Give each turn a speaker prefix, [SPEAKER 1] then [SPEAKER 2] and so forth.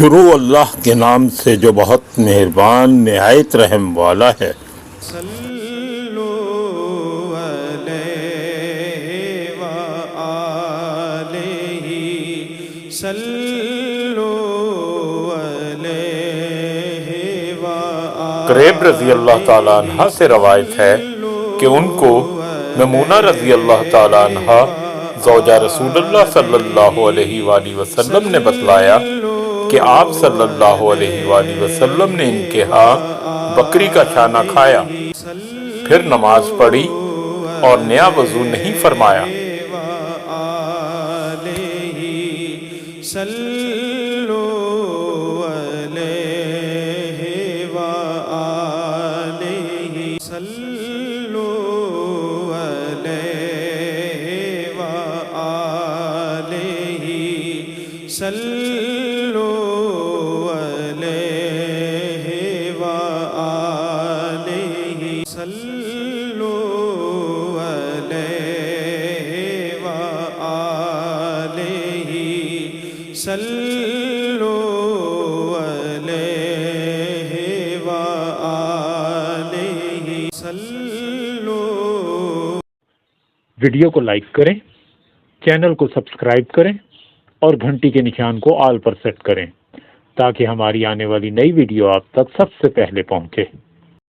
[SPEAKER 1] شروع اللہ کے نام سے جو بہت مہربان نہایت رحم والا ہے۔
[SPEAKER 2] صلو علیہ وآلہ صلو علیہ وآلہ۔
[SPEAKER 1] قریب رضی اللہ تعالیٰ عنہ سے روایت ہے کہ ان کو میمونہ رضی اللہ تعالیٰ عنہ زوجہ رسول اللہ صلی اللہ علیہ وآلہ وسلم نے بتلایا کہ آپ صلی اللہ علیہ وآلہ وسلم نے ان کے ہاں بکری کا چھانا کھایا، پھر نماز پڑھی اور نیا وضو نہیں فرمایا۔
[SPEAKER 2] صلو علیہ وآلہ صلو علیہ وآلہ صلو علیہ وآلہ صلو علیہ وآلہ صلو علیہ وآلہ صلو۔
[SPEAKER 3] ویڈیو کو لائک کریں، چینل کو سبسکرائب کریں اور گھنٹی کے نشان کو آل پر سیٹ کریں تاکہ ہماری آنے والی نئی ویڈیو آپ تک سب سے پہلے پہنچے۔